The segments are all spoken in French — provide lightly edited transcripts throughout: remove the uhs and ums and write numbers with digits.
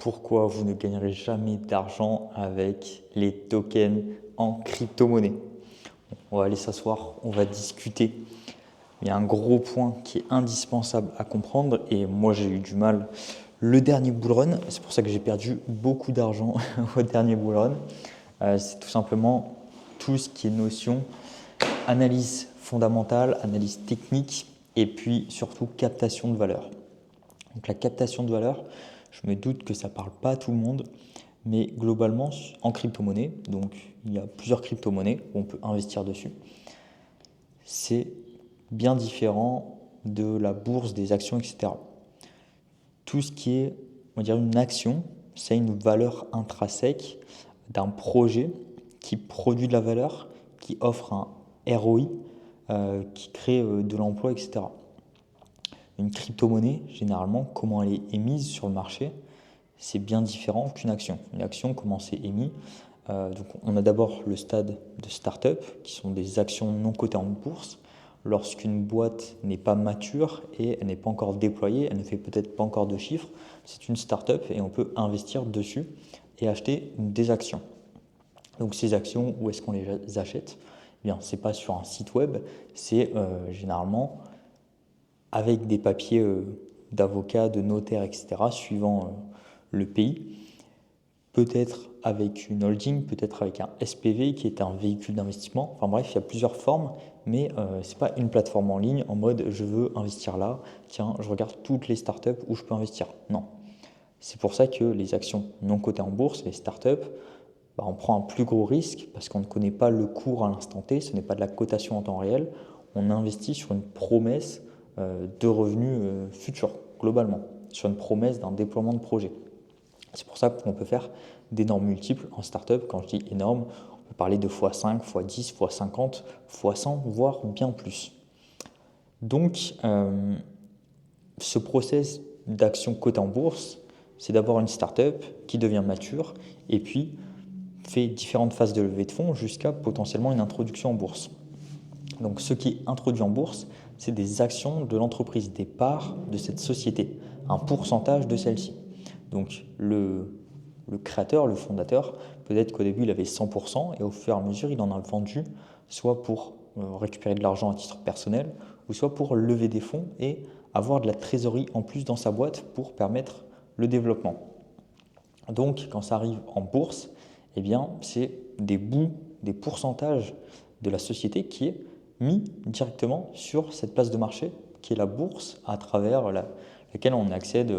Pourquoi vous ne gagnerez jamais d'argent avec les tokens en crypto-monnaie? On va aller s'asseoir, on va discuter. Il y a un gros point qui est indispensable à comprendre et moi j'ai eu du mal le dernier bull run. C'est pour ça que j'ai perdu beaucoup d'argent au dernier bull run. C'est tout simplement tout ce qui est notion analyse fondamentale, analyse technique et puis surtout captation de valeur. Donc la captation de valeur, je me doute que ça ne parle pas à tout le monde, mais globalement en crypto-monnaie, donc il y a plusieurs crypto-monnaies où on peut investir dessus, c'est bien différent de la bourse, des actions, etc. Tout ce qui est, on va dire, une action, c'est une valeur intrinsèque d'un projet qui produit de la valeur, qui offre un ROI, qui crée de l'emploi, etc. Une crypto-monnaie, généralement, comment elle est émise sur le marché, c'est bien différent qu'une action. Une action, comment c'est émis? Donc on a d'abord le stade de start-up, qui sont des actions non cotées en bourse. Lorsqu'une boîte n'est pas mature et elle n'est pas encore déployée, elle ne fait peut-être pas encore de chiffres, c'est une start-up et on peut investir dessus et acheter des actions. Donc ces actions, où est-ce qu'on les achète? Eh bien, ce n'est pas sur un site web, c'est généralement avec des papiers d'avocats, de notaires, etc., suivant le pays. Peut-être avec une holding, peut-être avec un SPV qui est un véhicule d'investissement. Enfin bref, il y a plusieurs formes, mais ce n'est pas une plateforme en ligne en mode je veux investir là, tiens, je regarde toutes les startups où je peux investir. Non. C'est pour ça que les actions non cotées en bourse, les startups, on prend un plus gros risque parce qu'on ne connaît pas le cours à l'instant T, ce n'est pas de la cotation en temps réel. On investit sur une promesse de revenus futurs, globalement, sur une promesse d'un déploiement de projet. C'est pour ça qu'on peut faire d'énormes multiples en startup. Quand je dis énorme, on peut parler de x5, x10, x50, x100, voire bien plus. Donc, ce process d'action cotée en bourse, c'est d'abord une startup qui devient mature et puis fait différentes phases de levée de fonds jusqu'à potentiellement une introduction en bourse. Donc, ce qui est introduit en bourse, c'est des actions de l'entreprise, des parts de cette société, un pourcentage de celle-ci. Donc, le créateur, le fondateur, peut-être qu'au début, il avait 100% et au fur et à mesure, il en a vendu, soit pour récupérer de l'argent à titre personnel, ou soit pour lever des fonds et avoir de la trésorerie en plus dans sa boîte pour permettre le développement. Donc, quand ça arrive en bourse, eh bien, c'est des bouts, des pourcentages de la société qui est mis directement sur cette place de marché qui est la bourse à travers laquelle on accède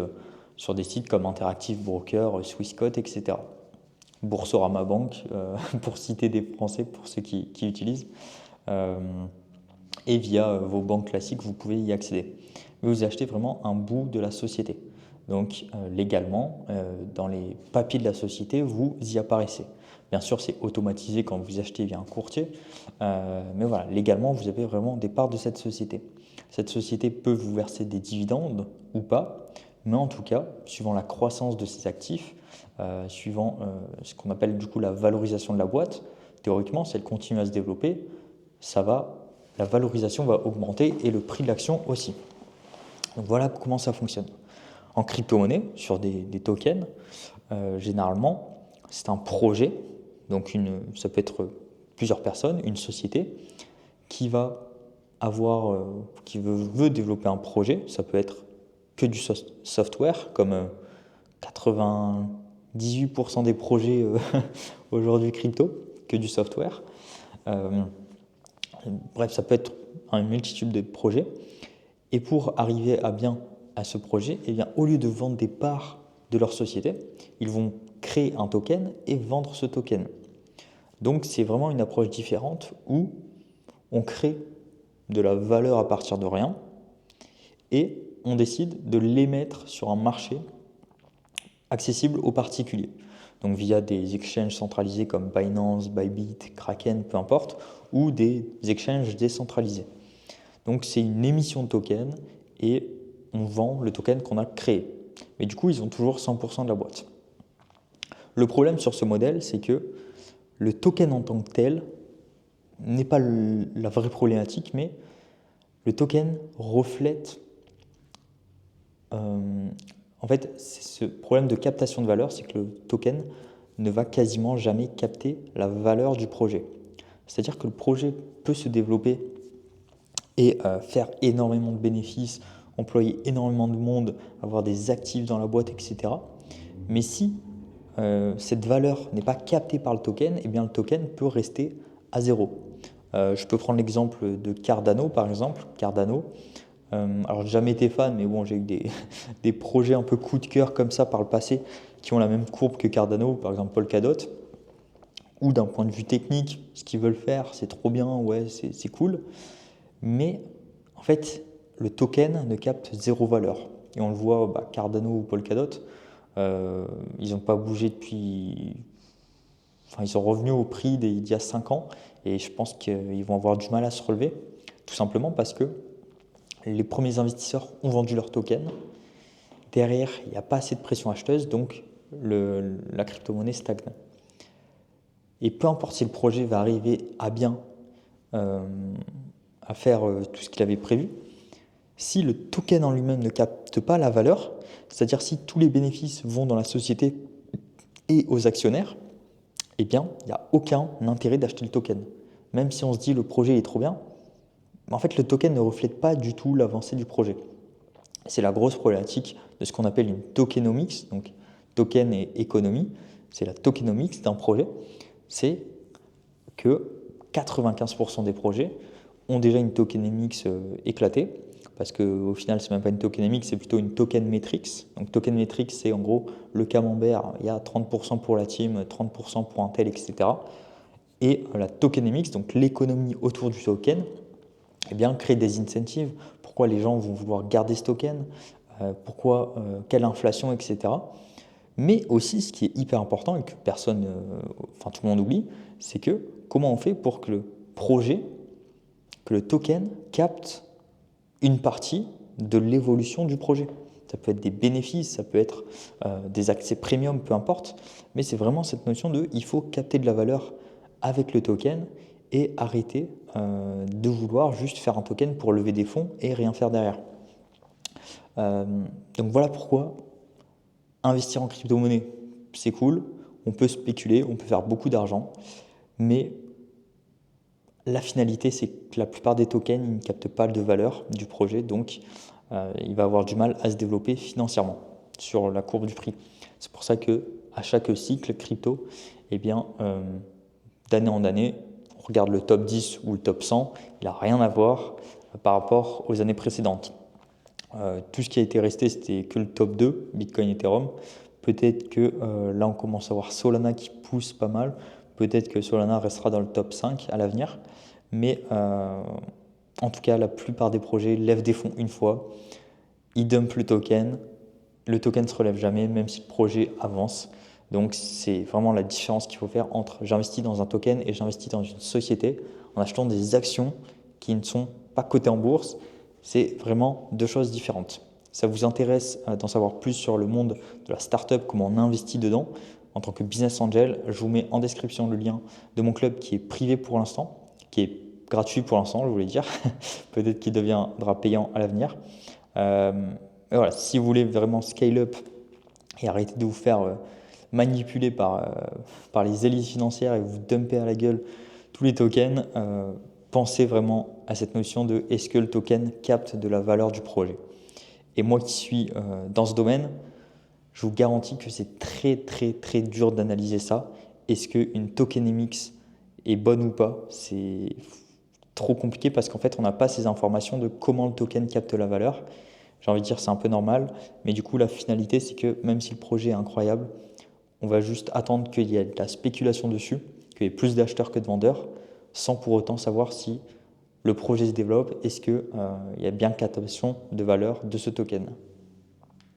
sur des sites comme Interactive Broker, Swissquote, etc. Boursorama Bank, pour citer des Français, pour ceux qui utilisent. Et via vos banques classiques, vous pouvez y accéder. Mais vous achetez vraiment un bout de la société. Donc légalement, dans les papiers de la société, vous y apparaissez. Bien sûr, c'est automatisé quand vous achetez via un courtier, mais voilà, légalement, vous avez vraiment des parts de cette société. Cette société peut vous verser des dividendes ou pas, mais en tout cas, suivant la croissance de ses actifs, suivant ce qu'on appelle du coup la valorisation de la boîte, théoriquement, si elle continue à se développer, la valorisation va augmenter et le prix de l'action aussi. Donc voilà comment ça fonctionne. En crypto-monnaie, sur des tokens, généralement, c'est un projet, donc ça peut être plusieurs personnes, une société, qui va qui veut développer un projet. Ça peut être que du software, comme 98% des projets aujourd'hui crypto, que du software. Bref, ça peut être une multitude de projets. Et pour arriver à ce projet, eh bien, au lieu de vendre des parts de leur société, ils vont créer un token et vendre ce token. Donc c'est vraiment une approche différente où on crée de la valeur à partir de rien et on décide de l'émettre sur un marché accessible aux particuliers. Donc via des exchanges centralisés comme Binance, Bybit, Kraken, peu importe, ou des exchanges décentralisés. Donc c'est une émission de token et on vend le token qu'on a créé. Mais du coup, ils ont toujours 100% de la boîte. Le problème sur ce modèle, c'est que le token en tant que tel n'est pas la vraie problématique, mais le token reflète En fait, c'est ce problème de captation de valeur, c'est que le token ne va quasiment jamais capter la valeur du projet. C'est-à-dire que le projet peut se développer et faire énormément de bénéfices, employer énormément de monde, avoir des actifs dans la boîte, etc. Mais si cette valeur n'est pas captée par le token, eh bien le token peut rester à zéro. Je peux prendre l'exemple de Cardano, par exemple. Cardano, alors j'ai jamais été fan, mais bon, j'ai eu des projets un peu coup de cœur comme ça par le passé qui ont la même courbe que Cardano, par exemple Polkadot, où d'un point de vue technique, ce qu'ils veulent faire, c'est trop bien, ouais, c'est cool. Mais en fait, le token ne capte zéro valeur. Et on le voit, Cardano ou Polkadot, ils n'ont pas bougé depuis. Enfin, ils sont revenus au prix d'il y a 5 ans et je pense qu'ils vont avoir du mal à se relever, tout simplement parce que les premiers investisseurs ont vendu leur token. Derrière, il n'y a pas assez de pression acheteuse, donc la crypto-monnaie stagne. Et peu importe si le projet va arriver à bien, à faire tout ce qu'il avait prévu, si le token en lui-même ne capte pas la valeur, c'est-à-dire si tous les bénéfices vont dans la société et aux actionnaires, eh bien, il n'y a aucun intérêt d'acheter le token. Même si on se dit le projet est trop bien, en fait, le token ne reflète pas du tout l'avancée du projet. C'est la grosse problématique de ce qu'on appelle une tokenomics, donc token et économie. C'est la tokenomics d'un projet. C'est que 95% des projets ont déjà une tokenomics éclatée, parce qu'au final, ce n'est même pas une tokenomics, c'est plutôt une token metrics. Donc token metrics, c'est en gros le camembert, il y a 30% pour la team, 30% pour un tel, etc. Et la tokenomics, donc l'économie autour du token, eh bien, crée des incentives. Pourquoi les gens vont vouloir garder ce token, quelle inflation, etc. Mais aussi, ce qui est hyper important et que personne, enfin tout le monde oublie, c'est que comment on fait pour que le projet, que le token capte une partie de l'évolution du projet. Ça peut être des bénéfices, ça peut être des accès premium, peu importe, mais c'est vraiment cette notion de il faut capter de la valeur avec le token et arrêter de vouloir juste faire un token pour lever des fonds et rien faire derrière. Donc voilà pourquoi investir en crypto-monnaie, c'est cool, on peut spéculer, on peut faire beaucoup d'argent, mais la finalité, c'est que la plupart des tokens ils ne captent pas de valeur du projet, donc il va avoir du mal à se développer financièrement sur la courbe du prix. C'est pour ça que à chaque cycle crypto, eh bien, d'année en année, on regarde le top 10 ou le top 100, il n'a rien à voir par rapport aux années précédentes. Tout ce qui a été resté, c'était que le top 2, Bitcoin, Ethereum. Peut-être que là, on commence à voir Solana qui pousse pas mal. Peut-être que Solana restera dans le top 5 à l'avenir. Mais en tout cas, la plupart des projets lèvent des fonds une fois. Ils dumpent le token ne se relève jamais, même si le projet avance. Donc, c'est vraiment la différence qu'il faut faire entre j'investis dans un token et j'investis dans une société en achetant des actions qui ne sont pas cotées en bourse. C'est vraiment deux choses différentes. Ça vous intéresse d'en savoir plus sur le monde de la startup, comment on investit dedans en tant que business angel, je vous mets en description le lien de mon club qui est privé pour l'instant, qui est gratuit pour l'instant, je voulais dire. Peut-être qu'il deviendra payant à l'avenir. Et voilà, si vous voulez vraiment scale up et arrêter de vous faire manipuler par les élites financières et vous dumper à la gueule tous les tokens, pensez vraiment à cette notion de est-ce que le token capte de la valeur du projet. Et moi qui suis dans ce domaine, je vous garantis que c'est très très très dur d'analyser ça. Est-ce qu'une tokenomics est bonne ou pas? C'est trop compliqué parce qu'en fait on n'a pas ces informations de comment le token capte la valeur. J'ai envie de dire c'est un peu normal, mais du coup la finalité c'est que même si le projet est incroyable, on va juste attendre qu'il y ait de la spéculation dessus, qu'il y ait plus d'acheteurs que de vendeurs, sans pour autant savoir si le projet se développe, est-ce qu'il y a bien captation de valeur de ce token.